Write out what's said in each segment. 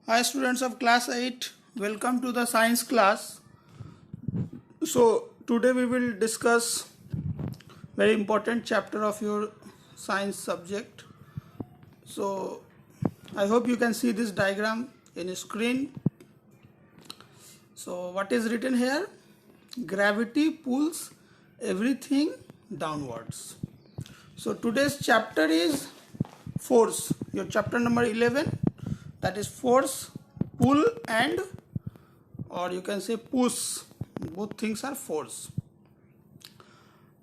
Hi students of class 8, welcome to the science class. So today we will discuss very important chapter of your science subject. So I hope you can see this diagram in screen. So what is written here? Gravity pulls everything downwards. So today's chapter is force, your chapter number 11, that is force, pull and, or you can say push. Both things are force.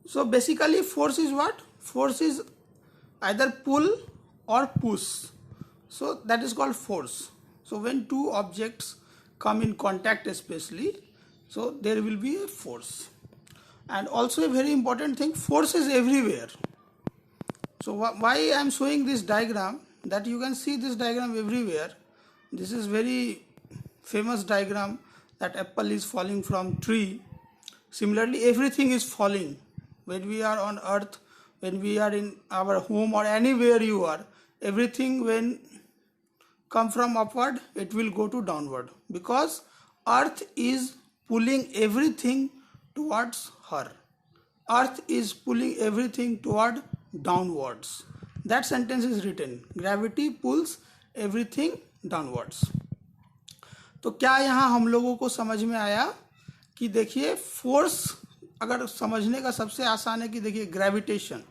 So basically force is what? Force is either pull or push. So that is called force. So when two objects come in contact especially, so there will be a force. And also a very important thing, force is everywhere. So why I am showing this diagram, that you can see this diagram everywhere. This is very famous diagram that apple is falling from tree. Similarly, everything is falling. When we are on earth, when we are in our home or anywhere you are, everything when come from upward, it will go to downward, because earth is pulling everything towards her. Earth is pulling everything toward downwards. That sentence is written, gravity pulls everything downwards. तो क्या यहाँ हम लोगों को समझ में आया कि देखिए फोर्स अगर समझने का सबसे आसान है कि देखिए ग्रेविटेशन,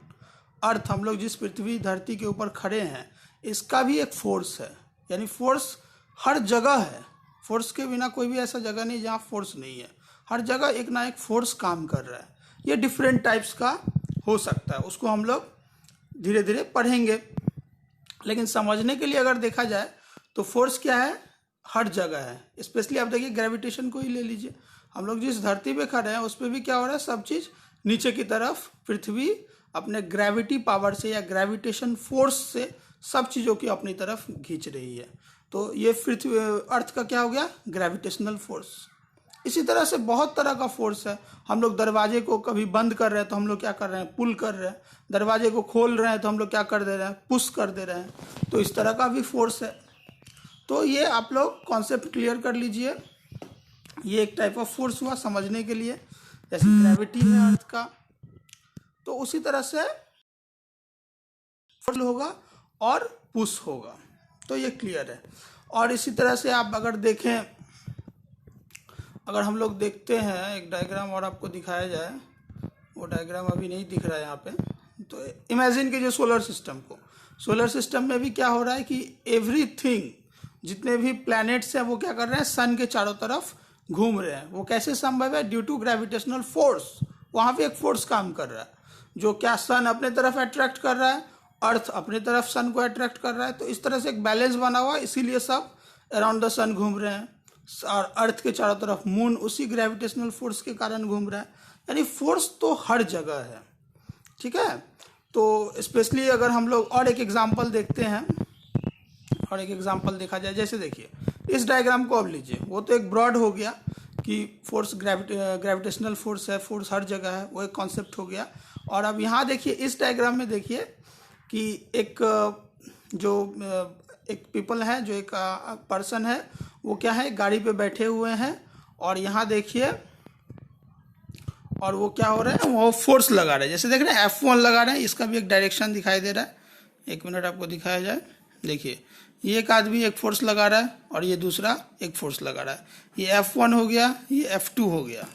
अर्थ, हम लोग जिस पृथ्वी धरती के ऊपर खड़े हैं, इसका भी एक फोर्स है, यानी फोर्स हर जगह है. फोर्स के बिना कोई भी ऐसा जगह नहीं जहाँ फोर्स नहीं है. हर जगह एक ना एक फोर्स काम कर रहा है. ये डिफरेंट टाइप्स का हो सकता है, उसको हम लोग धीरे धीरे पढ़ेंगे. लेकिन समझने के लिए अगर देखा जाए तो फोर्स क्या है, हर जगह है. स्पेशली आप देखिए ग्रेविटेशन को ही ले लीजिए. हम लोग जिस धरती पे खड़े हैं उस पर भी क्या हो रहा है, सब चीज़ नीचे की तरफ पृथ्वी अपने ग्रेविटी पावर से या ग्रेविटेशन फोर्स से सब चीज़ों की अपनी तरफ खींच रही है. तो ये पृथ्वी अर्थ का क्या हो गया, ग्रेविटेशनल फोर्स. इसी तरह से बहुत तरह का फोर्स है. हम लोग दरवाजे को कभी बंद कर रहे हैं तो हम लोग क्या कर रहे हैं, पुल कर रहे हैं. दरवाजे को खोल रहे हैं तो हम लोग क्या कर दे रहे हैं, पुश कर दे रहे हैं. तो इस तरह का भी फोर्स है. तो ये आप लोग कॉन्सेप्ट क्लियर कर लीजिए. ये एक टाइप ऑफ फोर्स हुआ समझने के लिए, जैसे ग्रेविटी है अर्थ का, तो उसी तरह से फोर्स होगा और पुश होगा. तो ये क्लियर है. और इसी तरह से आप अगर देखें, अगर हम लोग देखते हैं एक डायग्राम और आपको दिखाया जाए, वो डायग्राम अभी नहीं दिख रहा है यहाँ पे, तो इमेजिन कीजिए सोलर सिस्टम को. सोलर सिस्टम में भी क्या हो रहा है कि एवरीथिंग, जितने भी प्लैनेट्स हैं वो क्या कर रहे हैं, सन के चारों तरफ घूम रहे हैं. वो कैसे संभव है, ड्यू टू ग्रेविटेशनल फोर्स. वहाँ पे एक फोर्स काम कर रहा है जो क्या सन अपने तरफ अट्रैक्ट कर रहा है, अर्थ अपनी तरफ सन को अट्रैक्ट कर रहा है. तो इस तरह से एक बैलेंस बना हुआ है, इसीलिए सब अराउंड द सन घूम रहे हैं. और अर्थ के चारों तरफ मून उसी ग्रेविटेशनल फोर्स के कारण घूम रहा है. यानी फोर्स तो हर जगह है. ठीक है. तो स्पेशली अगर हम लोग और एक एग्जांपल देखते हैं, और एक एग्जांपल देखा जाए, जैसे देखिए इस डायग्राम को अब लीजिए. वो तो एक ब्रॉड हो गया कि फोर्स ग्रेविटेशनल फोर्स है, फोर्स हर जगह है, वो एक कॉन्सेप्ट हो गया. और अब यहाँ देखिए इस डायग्राम में देखिए कि एक जो एक पीपल है, जो एक पर्सन है, वो क्या है, गाड़ी पे बैठे हुए हैं. और यहाँ देखिए, और वो क्या हो रहा है, वो फोर्स लगा रहे हैं. जैसे देख रहे हैं F1 लगा रहे हैं. इसका भी एक डायरेक्शन दिखाई दे रहा है. एक मिनट आपको दिखाया जाए. देखिए ये एक आदमी एक फोर्स लगा रहा है और ये दूसरा एक फोर्स लगा रहा है. ये F1 हो गया, ये F2 हो गया.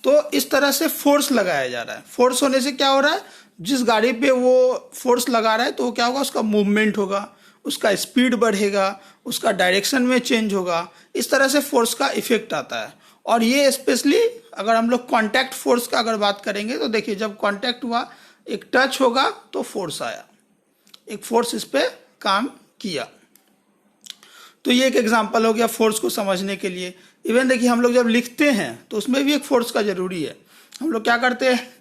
तो इस तरह से फोर्स लगाया जा रहा है. फोर्स होने से क्या हो रहा है, जिस गाड़ी पे वो फोर्स लगा रहा है तो क्या होगा, उसका मूवमेंट होगा, उसका स्पीड बढ़ेगा, उसका डायरेक्शन में चेंज होगा. इस तरह से फोर्स का इफेक्ट आता है. और ये स्पेशली अगर हम लोग कॉन्टैक्ट फोर्स का अगर बात करेंगे तो देखिए जब कॉन्टैक्ट हुआ, एक टच होगा तो फोर्स आया, एक फोर्स इस पे काम किया. तो ये एक एग्जांपल हो गया फोर्स को समझने के लिए. इवन देखिए हम लोग जब लिखते हैं तो उसमें भी एक फोर्स का जरूरी है. हम लोग क्या करते हैं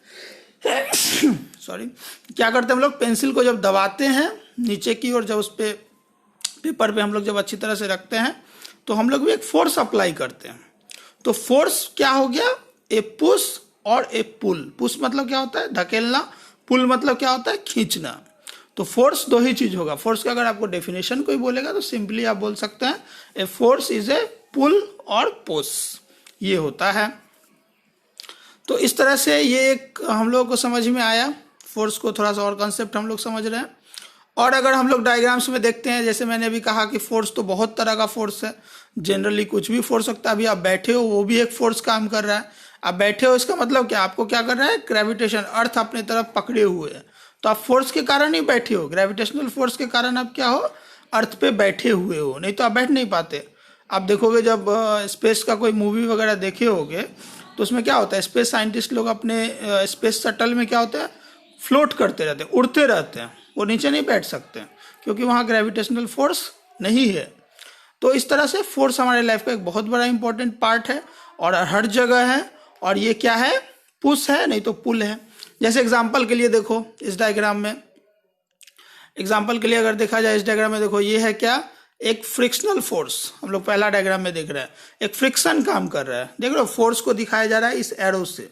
क्या करते हैं, हम लोग पेंसिल को जब दबाते हैं नीचे की ओर, जब उस पे पेपर पे हम लोग जब अच्छी तरह से रखते हैं तो हम लोग भी एक फोर्स अप्लाई करते हैं. तो फोर्स क्या हो गया, ए पुश और ए पुल. पुश मतलब क्या होता है, धकेलना. पुल मतलब क्या होता है, खींचना. तो फोर्स दो ही चीज होगा। फोर्स का अगर आपको डेफिनेशन कोई बोलेगा तो सिंपली आप बोल सकते हैं a force is a pull और पुश, ये होता है। तो इस तरह से ये एक हम लोगों को समझ में आया, फोर्स को थोड़ा सा और कॉन्सेप्ट हम लोग समझ रहे हैं। और अगर हम लोग डायग्राम्स में देखते हैं, जैसे मैंने अभी कहा कि फोर्स तो बहुत तरह का फोर्स है, जनरली कुछ भी फोर्स सकता है। अभी आप बैठे हो वो भी एक फोर्स काम कर रहा है। आप बैठे हो इसका मतलब क्या, आपको क्या कर रहा है, ग्रेविटेशन, अर्थ अपने तरफ पकड़े हुए है, तो आप फोर्स के कारण ही बैठे हो, ग्रेविटेशनल फोर्स के कारण आप क्या हो, अर्थ पे बैठे हुए हो, नहीं तो आप बैठ नहीं पाते। आप देखोगे जब स्पेस का कोई मूवी वगैरह देखे होगे तो उसमें क्या होता है, स्पेस साइंटिस्ट लोग अपने स्पेस शटल में क्या होता है, फ्लोट करते रहते हैं, उड़ते रहते हैं, वो नीचे नहीं बैठ सकते क्योंकि वहाँ ग्रेविटेशनल फोर्स नहीं है। तो इस तरह से फोर्स हमारे लाइफ का एक बहुत बड़ा इंपॉर्टेंट पार्ट है और हर जगह है। और ये क्या है, पुश है, नहीं तो पुल है। जैसे एग्जाम्पल के लिए देखो इस डायग्राम में, एग्जाम्पल के लिए अगर देखा जाए इस डायग्राम में, देखो ये है क्या, एक फ्रिक्शनल फोर्स, हम लोग पहला डायग्राम में देख रहे हैं, एक फ्रिक्शन काम कर रहा है। देख लो फोर्स को दिखाया जा रहा है इस एरो से,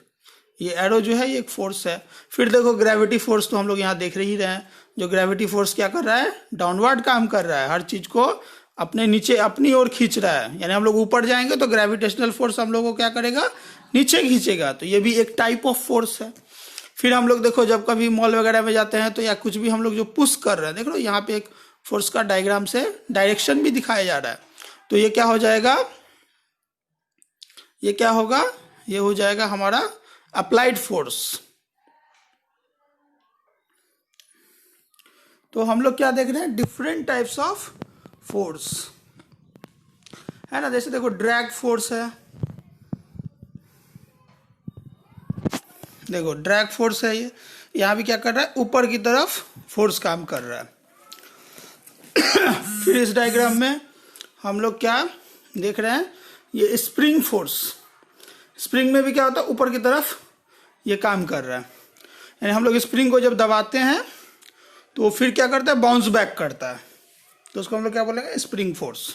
ये एरो जो है ये एक फोर्स है। फिर देखो ग्रेविटी फोर्स तो हम लोग यहाँ देख ही रहे हैं, जो ग्रेविटी फोर्स क्या कर रहा है, डाउनवर्ड काम कर रहा है, हर चीज को अपने नीचे अपनी ओर खींच रहा है। यानी हम लोग ऊपर जाएंगे तो ग्रेविटेशनल फोर्स हम लोग को क्या करेगा, नीचे खींचेगा, तो ये भी एक टाइप ऑफ फोर्स है। फिर हम लोग देखो जब कभी मॉल वगैरह में जाते हैं तो या कुछ भी हम लोग जो पुश कर रहे हैं, देख लो यहाँ पे एक फोर्स का डायग्राम से डायरेक्शन भी दिखाया जा रहा है, तो ये क्या हो जाएगा, ये क्या होगा, ये हो जाएगा हमारा अप्लाइड फोर्स। तो हम लोग क्या देख रहे हैं, डिफरेंट टाइप्स ऑफ फोर्स है ना। जैसे देखो ड्रैग फोर्स है, देखो ड्रैग फोर्स है, ये यहाँ भी क्या कर रहा है, ऊपर की तरफ फोर्स काम कर रहा है। फिर इस डायग्राम में हम लोग क्या देख रहे हैं, ये स्प्रिंग फोर्स, स्प्रिंग में भी क्या होता है, ऊपर की तरफ ये काम कर रहा है। यानी हम लोग स्प्रिंग को जब दबाते हैं तो वो फिर क्या करता है, बाउंस बैक करता है, तो उसको हम लोग क्या बोलेंगे, स्प्रिंग फोर्स।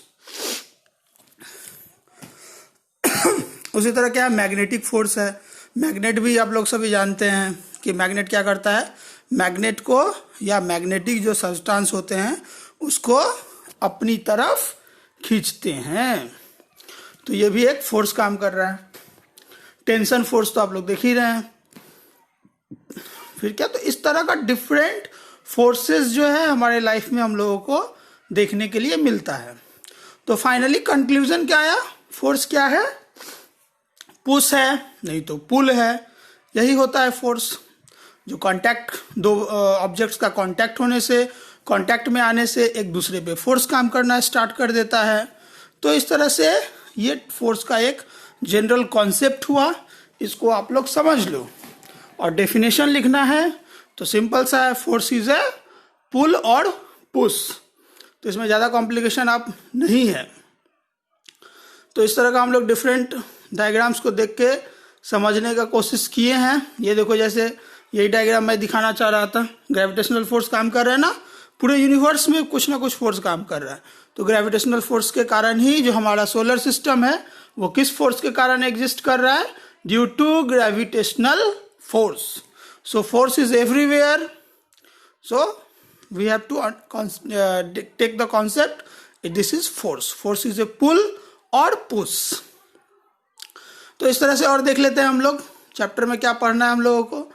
उसी तरह क्या है, मैग्नेटिक फोर्स है। मैग्नेट भी आप लोग सभी जानते हैं कि मैग्नेट क्या करता है, मैग्नेट को या मैग्नेटिक जो सब्सटेंस होते हैं उसको अपनी तरफ खींचते हैं, तो ये भी एक फोर्स काम कर रहा है। टेंशन फोर्स तो आप लोग देख ही रहे हैं। फिर क्या, तो इस तरह का डिफरेंट फोर्सेस जो है हमारे लाइफ में हम लोगों को देखने के लिए मिलता है। तो फाइनली कंक्लूजन क्या आया, फोर्स क्या है, पुश है, नहीं तो पुल है, यही होता है फोर्स। जो कांटेक्ट, दो ऑब्जेक्ट्स का कांटेक्ट होने से, कांटेक्ट में आने से एक दूसरे पे फोर्स काम करना स्टार्ट कर देता है। तो इस तरह से ये फोर्स का एक जनरल कॉन्सेप्ट हुआ, इसको आप लोग समझ लो। और डेफिनेशन लिखना है तो सिंपल सा है, फोर्स इज ए पुल और पुश, तो इसमें ज़्यादा कॉम्प्लिकेशन आप नहीं है। तो इस तरह का हम लोग डिफरेंट डायग्राम्स को देख के समझने का कोशिश किए हैं। ये देखो जैसे यही डायग्राम मैं दिखाना चाह रहा था, ग्रेविटेशनल फोर्स काम कर रहा है ना, पूरे यूनिवर्स में कुछ ना कुछ फोर्स काम कर रहा है। तो ग्रेविटेशनल फोर्स के कारण ही जो हमारा सोलर सिस्टम है वो किस फोर्स के कारण एग्जिस्ट कर रहा है, due to gravitational force. So force is everywhere, so we have to take the concept this is force, force is a pull और पुश। तो इस तरह से और देख लेते हैं हम लोग चैप्टर में क्या पढ़ना है हम लोगों को।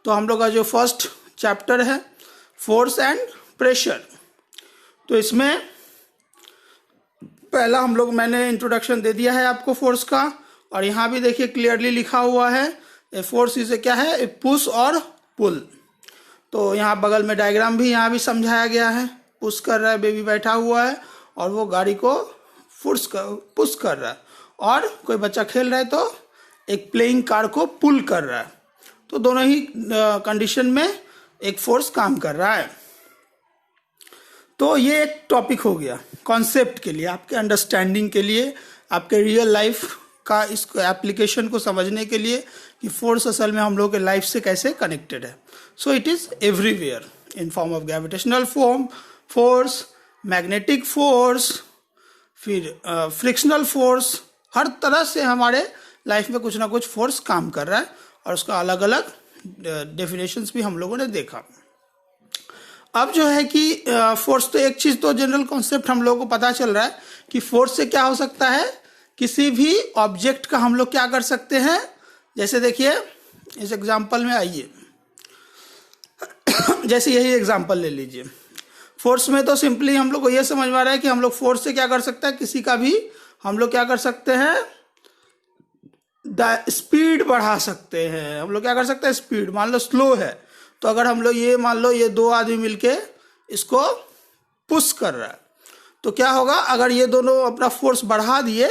तो हम लोग का जो फर्स्ट चैप्टर है फोर्स एंड प्रेशर, तो इसमें पहला हम लोग, मैंने इंट्रोडक्शन दे दिया है आपको फोर्स का, और यहाँ भी देखिए क्लियरली लिखा हुआ है ए फोर्स इज ए क्या है, ए पुश और पुल। तो यहाँ बगल में डायग्राम भी यहाँ भी समझाया गया है, पुश कर रहा है, बेबी बैठा हुआ है और वो गाड़ी को पुश कर रहा है, और कोई बच्चा खेल रहा है तो एक प्लेइंग कार को पुल कर रहा है। तो दोनों ही कंडीशन में एक फोर्स काम कर रहा है। तो ये एक टॉपिक हो गया कॉन्सेप्ट के लिए, आपके अंडरस्टैंडिंग के लिए, आपके रियल लाइफ का इस एप्लीकेशन को समझने के लिए कि फोर्स असल में हम लोग के लाइफ से कैसे कनेक्टेड है। So it is everywhere in form of gravitational force, magnetic force, फिर फ्रिक्शनल फोर्स, हर तरह से हमारे लाइफ में कुछ ना कुछ फोर्स काम कर रहा है, और उसका अलग अलग डेफिनेशंस भी हम लोगों ने देखा। अब जो है कि फोर्स, तो एक चीज तो जनरल कॉन्सेप्ट हम लोगों को पता चल रहा है कि फोर्स से क्या हो सकता है, किसी भी ऑब्जेक्ट का हम लोग क्या कर सकते हैं। जैसे देखिए इस एग्जांपल में आइए, जैसे यही एग्जांपल ले लीजिए। फोर्स में तो सिंपली हम लोग को ये समझ में आ रहा है कि हम लोग फोर्स से क्या कर सकते हैं, किसी का भी हम लोग क्या कर सकते हैं, स्पीड बढ़ा सकते हैं। हम लोग क्या कर सकते हैं, स्पीड, मान लो स्लो है तो अगर हम लोग ये मान लो ये दो आदमी मिलके इसको पुश कर रहा है तो क्या होगा, अगर ये दोनों अपना फोर्स बढ़ा दिए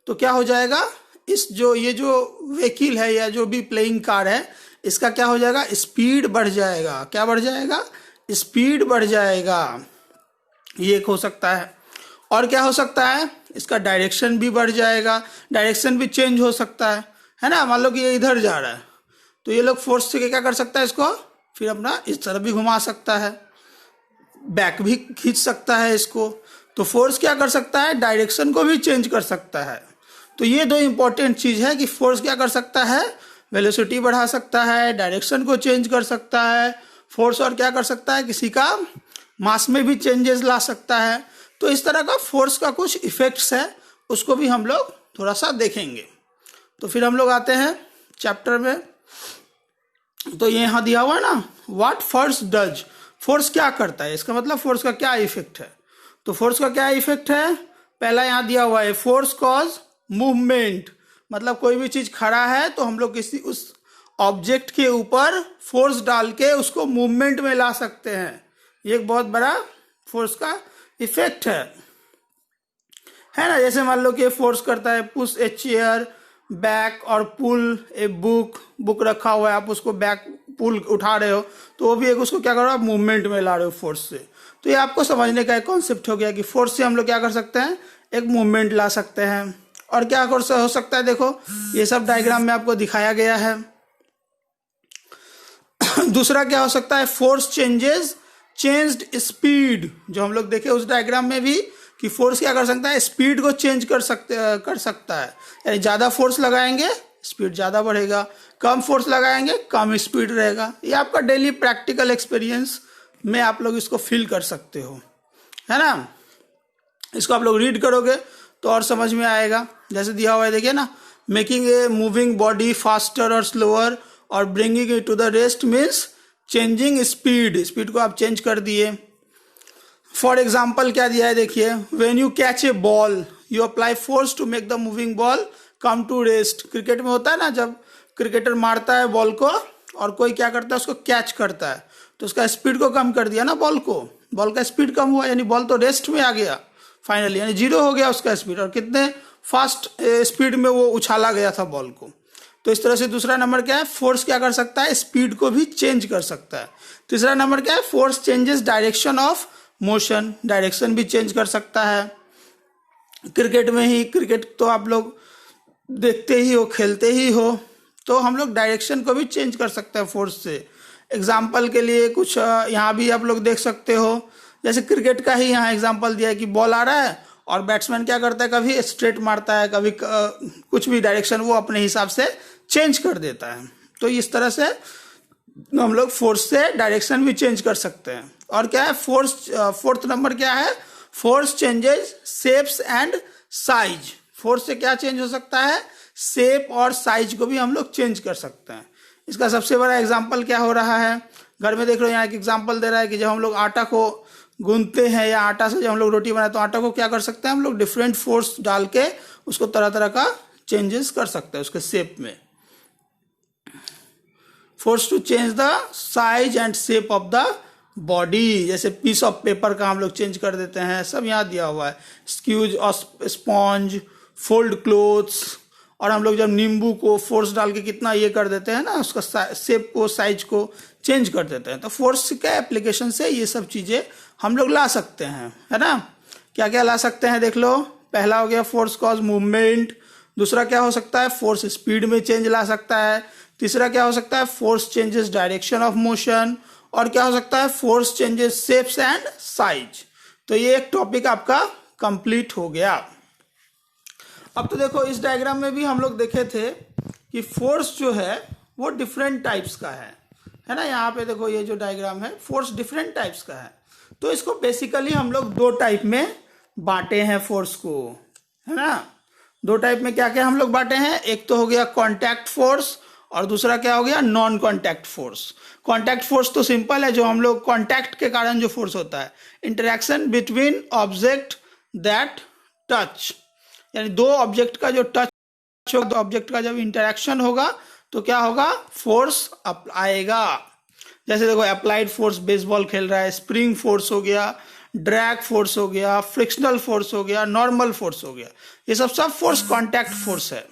तो क्या हो जाएगा, इस जो ये जो व्हीकल है या जो भी प्लेइंग कार है इसका क्या हो जाएगा, स्पीड बढ़ जाएगा। क्या बढ़ जाएगा, स्पीड बढ़ जाएगा। ये एक हो सकता है। और क्या हो सकता है, इसका डायरेक्शन भी बढ़ जाएगा, डायरेक्शन भी चेंज हो सकता है ना। मान लो कि ये इधर जा रहा है तो ये लोग फोर्स से क्या कर सकता है, इसको फिर अपना इस तरफ भी घुमा सकता है, बैक भी खींच सकता है इसको। तो फोर्स क्या कर सकता है, डायरेक्शन को भी चेंज कर सकता है। तो ये दो इंपॉर्टेंट चीज है कि फोर्स क्या कर सकता है, वेलोसिटी बढ़ा सकता है, डायरेक्शन को चेंज कर सकता है फोर्स, और क्या कर सकता है, किसी का मास में भी चेंजेस ला सकता है। तो इस तरह का फोर्स का कुछ इफेक्ट्स है, उसको भी हम लोग थोड़ा सा देखेंगे। तो फिर हम लोग आते हैं चैप्टर में। तो ये यहाँ दिया हुआ है ना, व्हाट फोर्स डज, फोर्स क्या करता है, इसका मतलब फोर्स का क्या इफेक्ट है। तो फोर्स का क्या इफेक्ट है, पहला यहाँ दिया हुआ है फोर्स कॉज मूवमेंट, मतलब कोई भी चीज खड़ा है तो हम लोग किसी उस ऑब्जेक्ट के ऊपर फोर्स डाल के उसको मूवमेंट में ला सकते हैं। ये एक बहुत बड़ा फोर्स का इफेक्ट है ना। जैसे मान लो कि फोर्स करता है पुश ए चेयर बैक, और पुल ए बुक रखा हुआ है, आप उसको बैक पुल उठा रहे हो तो वो भी एक उसको क्या कर रहे हो, आप मूवमेंट में ला रहे हो फोर्स से। तो ये आपको समझने का एक कॉन्सेप्ट हो गया कि फोर्स से हम लोग क्या कर सकते हैं, एक मूवमेंट ला सकते हैं। और क्या हो सकता है, देखो ये सब डायग्राम में आपको दिखाया गया है। दूसरा क्या हो सकता है, फोर्स चेंज्ड स्पीड, जो हम लोग देखे उस डायग्राम में भी कि फोर्स क्या कर सकता है, स्पीड को चेंज कर सकता है। यानी ज्यादा फोर्स लगाएंगे स्पीड ज्यादा बढ़ेगा, कम फोर्स लगाएंगे कम स्पीड रहेगा। ये आपका डेली प्रैक्टिकल एक्सपीरियंस में आप लोग इसको फील कर सकते हो, है ना। इसको आप लोग रीड करोगे तो और समझ में आएगा। जैसे दिया हुआ है देखिए ना, making a moving body faster और स्लोअर और bringing it to the rest means changing speed को आप चेंज कर दिए। फॉर एग्जाम्पल क्या दिया है देखिए, when you catch a ball you apply force to make the moving ball come to rest. Cricket में होता है ना, जब क्रिकेटर मारता है बॉल को और कोई क्या करता है उसको कैच करता है तो उसका स्पीड को कम कर दिया ना, बॉल का स्पीड कम हुआ, यानी बॉल तो रेस्ट में आ गया फाइनली, यानी 0 हो गया उसका स्पीड, और कितने फास्ट स्पीड में वो उछाला गया था बॉल को। तो इस तरह से दूसरा नंबर क्या है, फोर्स क्या कर सकता है, स्पीड को भी चेंज कर सकता है। तीसरा नंबर क्या है, force changes direction of motion, direction भी चेंज कर सकता है। क्रिकेट में ही, क्रिकेट तो आप लोग देखते ही हो, खेलते ही हो, तो हम लोग डायरेक्शन को भी चेंज कर सकते हैं फोर्स से। एग्जाम्पल के लिए कुछ यहाँ भी आप लोग देख सकते हो, जैसे क्रिकेट का ही यहाँ एग्जाम्पल दिया है कि बॉल आ रहा है और बैट्समैन क्या करता है, कभी स्ट्रेट मारता है, कभी कुछ भी डायरेक्शन वो अपने हिसाब से चेंज कर देता है। तो इस तरह से हम लोग फोर्स से डायरेक्शन भी चेंज कर सकते हैं। और क्या है, फोर्थ नंबर क्या है, force changes shapes and size. Force से क्या चेंज हो सकता है, शेप और साइज को भी हम लोग चेंज कर सकते हैं। इसका सबसे बड़ा एग्जाम्पल क्या हो रहा है, घर में देख लो, यहाँ एक एग्जाम्पल दे रहा है कि जब हम लोग आटा को गूंथते हैं या आटा से जब हम लोग रोटी बनाते तो आटा को क्या कर सकते हैं हम लोग, डिफरेंट फोर्स डाल के उसको तरह तरह का चेंजेस कर सकते हैं उसके शेप में। Force to change the size and shape of the body, जैसे पीस ऑफ पेपर का हम लोग चेंज कर देते हैं, सब यहाँ दिया हुआ है। स्क्यूज और स्पॉन्ज, फोल्ड क्लोथ्स, और हम लोग जब नींबू को फोर्स डाल के कितना ये कर देते हैं ना, उसका शेप को साइज को चेंज कर देते हैं। तो फोर्स के एप्लीकेशन से ये सब चीजें हम लोग ला सकते हैं, है ना। क्या क्या ला सकते हैं देख लो, पहला हो गया फोर्स कॉज मूवमेंट, दूसरा क्या हो सकता है, फोर्स स्पीड में चेंज ला सकता है, तीसरा क्या हो सकता है, force changes direction of motion, और क्या हो सकता है, force changes shapes and size. तो ये एक टॉपिक आपका कंप्लीट हो गया। अब तो देखो इस डायग्राम में भी हम लोग देखे थे कि फोर्स जो है वो डिफरेंट टाइप्स का है है ना। यहाँ पे देखो ये जो डायग्राम है फोर्स डिफरेंट टाइप्स का है। तो इसको बेसिकली हम लोग दो टाइप में बांटे हैं फोर्स को, है ना। दो टाइप में क्या क्या हम लोग बांटे हैं, एक तो हो गया कॉन्टैक्ट फोर्स और दूसरा क्या हो गया non contact force. Contact force तो सिंपल है, जो हम लोग कॉन्टैक्ट के कारण जो फोर्स होता है, interaction between object that touch, यानी दो ऑब्जेक्ट का जो टच होगा, दो ऑब्जेक्ट का जब इंटरेक्शन होगा तो क्या होगा, फोर्स आएगा। जैसे देखो अप्लाइड फोर्स, बेसबॉल खेल रहा है, स्प्रिंग फोर्स हो गया, ड्रैग फोर्स हो गया, फ्रिक्शनल फोर्स हो गया, नॉर्मल फोर्स हो गया, ये सब फोर्स कॉन्टैक्ट फोर्स है।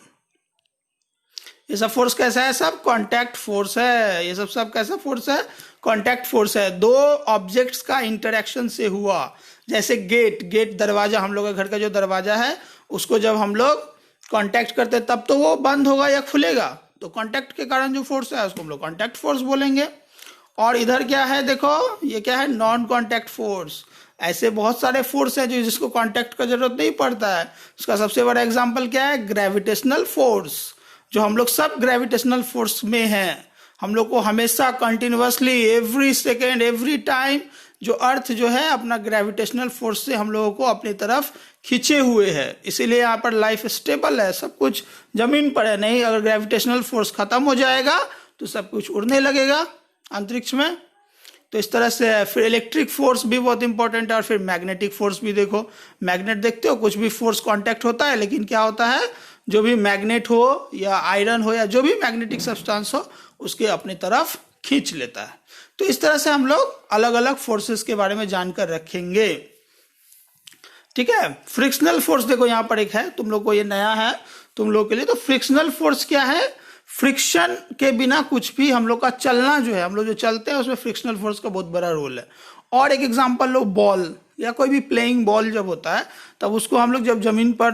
ये सब फोर्स कैसा है, सब कॉन्टैक्ट फोर्स है। ये सब कैसा फोर्स है, कॉन्टैक्ट फोर्स है। दो ऑब्जेक्ट्स का इंटरेक्शन से हुआ, जैसे गेट दरवाजा, हम लोग का घर का जो दरवाजा है उसको जब हम लोग कॉन्टैक्ट करते हैं तब तो वो बंद होगा या खुलेगा, तो कॉन्टैक्ट के कारण जो फोर्स है उसको हम लोग कॉन्टैक्ट फोर्स बोलेंगे। और इधर क्या है देखो, ये क्या है, नॉन कॉन्टैक्ट फोर्स। ऐसे बहुत सारे फोर्स है जो जिसको कॉन्टैक्ट का जरूरत नहीं पड़ता है। उसका सबसे बड़ा एग्जांपल क्या है, ग्रेविटेशनल फोर्स, जो हम लोग सब ग्रेविटेशनल फोर्स में हैं। हम लोग को हमेशा continuously every second every time जो अर्थ जो है अपना ग्रेविटेशनल फोर्स से हम लोगों को अपनी तरफ खींचे हुए है, इसीलिए यहाँ पर लाइफ स्टेबल है, सब कुछ जमीन पर है। नहीं, अगर ग्रेविटेशनल फोर्स खत्म हो जाएगा तो सब कुछ उड़ने लगेगा अंतरिक्ष में। तो इस तरह से फिर इलेक्ट्रिक फोर्स भी बहुत इंपॉर्टेंट है, और फिर मैग्नेटिक फोर्स भी। देखो मैग्नेट देखते हो, कुछ भी फोर्स कांटेक्ट होता है, लेकिन क्या होता है, जो भी मैग्नेट हो या आयरन हो या जो भी मैग्नेटिक सब्सटेंस हो उसके अपनी तरफ खींच लेता है। तो इस तरह से हम लोग अलग अलग फोर्सेस के बारे में जानकर रखेंगे, ठीक है। फ्रिक्शनल फोर्स देखो यहाँ पर एक है, तुम लोग को ये नया है तुम लोग के लिए। तो फ्रिक्शनल फोर्स क्या है, फ्रिक्शन के बिना कुछ भी हम लोग का चलना जो है, हम लोग जो चलते हैं उसमें फ्रिक्शनल फोर्स का बहुत बड़ा रोल है। और एक एग्जांपल लो, बॉल या कोई भी प्लेइंग बॉल जब होता है तब उसको हम लोग जब जमीन पर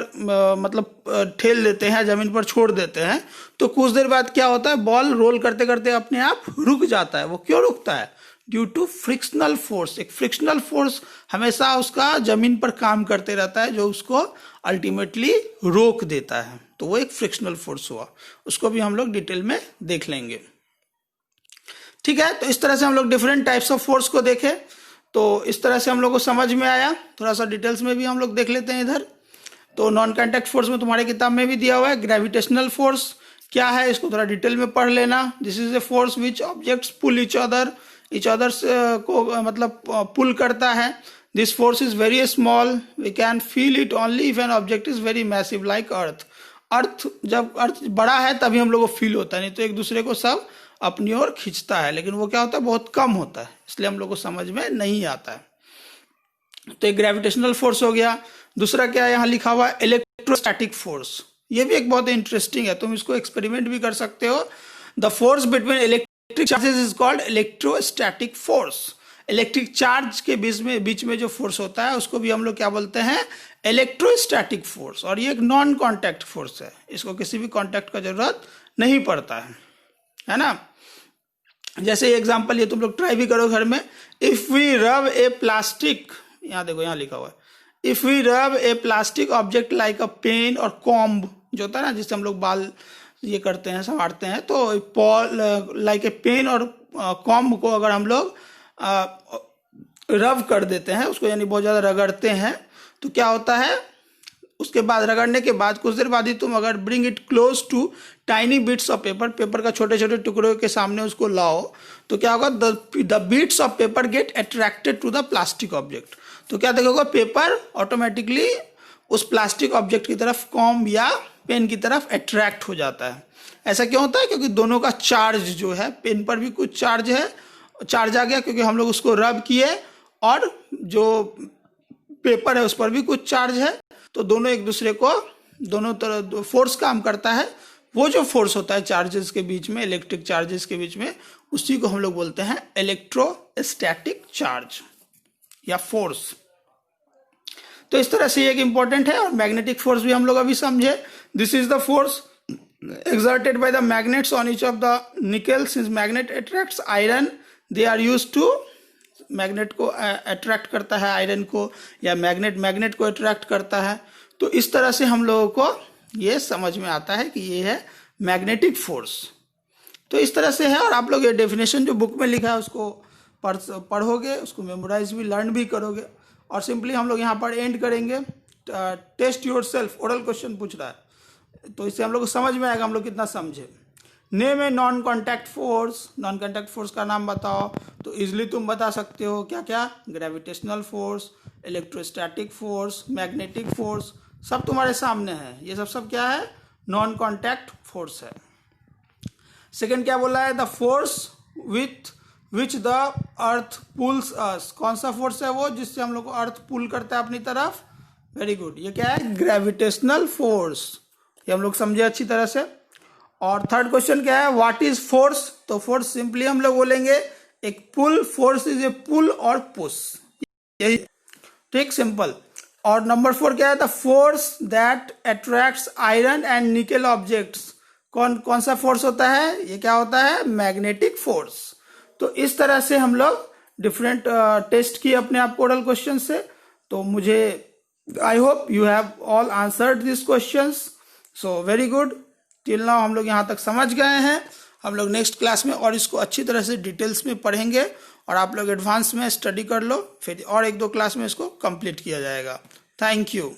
मतलब ठेल देते हैं, जमीन पर छोड़ देते हैं, तो कुछ देर बाद क्या होता है, बॉल रोल करते करते अपने आप रुक जाता है। वो क्यों रुकता है, ड्यू टू फ्रिक्शनल फोर्स। एक फ्रिक्शनल फोर्स हमेशा उसका जमीन पर काम करते रहता है, जो उसको अल्टीमेटली रोक देता है। तो वो एक फ्रिक्शनल फोर्स हुआ, उसको भी हम लोग डिटेल में देख लेंगे, ठीक है। तो इस तरह से हम लोग डिफरेंट टाइप्स ऑफ फोर्स को देखे, तो इस तरह से हम लोग को समझ में आया। थोड़ा सा डिटेल्स में भी हम लोग देख लेते हैं इधर। तो नॉन कॉन्टैक्ट फोर्स में तुम्हारे किताब में भी दिया हुआ है, ग्रेविटेशनल फोर्स क्या है इसको थोड़ा डिटेल में पढ़ लेना। This is a force which objects pull each other को मतलब पुल करता है। This force is very small, we can feel it only if an object is very massive like earth. Earth जब अर्थ बड़ा है तभी हम लोग को फील होता है, नहीं तो एक दूसरे को सब अपनी ओर खींचता है, लेकिन वो क्या होता है, बहुत कम होता है, इसलिए हम लोग को समझ में नहीं आता है। तो एक ग्रेविटेशनल फोर्स हो गया। दूसरा क्या है यहाँ लिखा हुआ है, इलेक्ट्रोस्टैटिक फोर्स। ये भी एक बहुत इंटरेस्टिंग है, तुम इसको एक्सपेरिमेंट भी कर सकते हो। The force between electric charges is called electrostatic force. Electric charge के बीच में जो फोर्स होता है उसको भी हम लोग क्या बोलते हैं, इलेक्ट्रोस्टैटिक फोर्स। और ये एक नॉन कॉन्टैक्ट फोर्स है, इसको किसी भी कॉन्टैक्ट का जरूरत नहीं पड़ता है ना। जैसे एग्जांपल ये तुम लोग ट्राई भी करो घर में। If we rub a plastic, यहाँ देखो यहाँ लिखा हुआ है, if we rub a plastic object like a pen और कॉम्ब, जो होता है ना जिससे हम लोग बाल ये करते हैं संवारते हैं, तो लाइक ए पेन और कॉम्ब को अगर हम लोग रब कर देते हैं उसको, यानी बहुत ज्यादा रगड़ते हैं, तो क्या होता है, उसके बाद रगड़ने के बाद कुछ देर बाद ही तुम अगर bring it close to tiny bits of paper, paper का छोटे छोटे टुकड़ों के सामने उसको लाओ, तो क्या होगा, the bits of paper get attracted to the plastic object. तो क्या देखोगे, पेपर ऑटोमेटिकली उस प्लास्टिक ऑब्जेक्ट की तरफ, कॉम्ब या पेन की तरफ अट्रैक्ट हो जाता है। ऐसा क्यों होता है, क्योंकि दोनों का चार्ज जो है, पेन पर भी कुछ चार्ज है, चार्ज आ गया क्योंकि हम लोग उसको रब किए, और जो पेपर है उस पर भी कुछ चार्ज है, तो दोनों एक दूसरे को, दोनों तरह फोर्स काम करता है। वो जो फोर्स होता है चार्जेस के बीच में, इलेक्ट्रिक चार्जेस के बीच में, उसी को हम लोग बोलते हैं इलेक्ट्रोस्टैटिक चार्ज या फोर्स। तो इस तरह से एक इंपॉर्टेंट है। और मैग्नेटिक फोर्स भी हम लोग अभी समझे। This is the force exerted by the magnets on each of the nickel. Since magnet attracts iron, they are used to, magnet को अट्रैक्ट करता है आयरन को, या मैग्नेट को अट्रैक्ट करता है। तो इस तरह से हम लोगों को ये समझ में आता है कि ये है मैग्नेटिक फोर्स। तो इस तरह से है। और आप लोग ये डेफिनेशन जो बुक में लिखा है उसको पढ़ोगे, उसको मेमोराइज भी, लर्न भी करोगे। और सिंपली हम लोग यहाँ पर एंड करेंगे। Test yourself, oral question पूछ रहा है, तो इससे हम लोग को समझ में आएगा हम लोग कितना समझे। Name a non contact force, non contact force का नाम बताओ। तो इजिली तुम बता सकते हो क्या क्या, gravitational force, electrostatic force, magnetic force, सब तुम्हारे सामने है। ये सब क्या है, नॉन कॉन्टैक्ट फोर्स है। सेकेंड क्या बोला है, the force which the earth pulls us, कौन सा फोर्स है वो जिससे हम लोग को अर्थ पुल करता है अपनी तरफ। वेरी गुड, ये क्या है, ग्रेविटेशनल फोर्स। ये हम लोग समझे अच्छी तरह से। और थर्ड क्वेश्चन क्या है, व्हाट इज फोर्स। तो फोर्स सिंपली हम लोग बोलेंगे एक पुल, फोर्स इज ए पुल और पुश, यही, ठीक, सिंपल। और नंबर 4 क्या है, the force that attracts iron and nickel objects, कौन सा फोर्स होता है, ये क्या होता है, मैग्नेटिक फोर्स। तो इस तरह से हम लोग डिफरेंट टेस्ट किए अपने आप को ओरल क्वेश्चन से। तो मुझे I hope you have all answered this questions, so very good. Till now हम लोग यहाँ तक समझ गए हैं। हम लोग नेक्स्ट क्लास में और इसको अच्छी तरह से डिटेल्स में पढ़ेंगे, और आप लोग एडवांस में स्टडी कर लो, फिर और 1-2 क्लास में इसको कंप्लीट किया जाएगा। Thank you.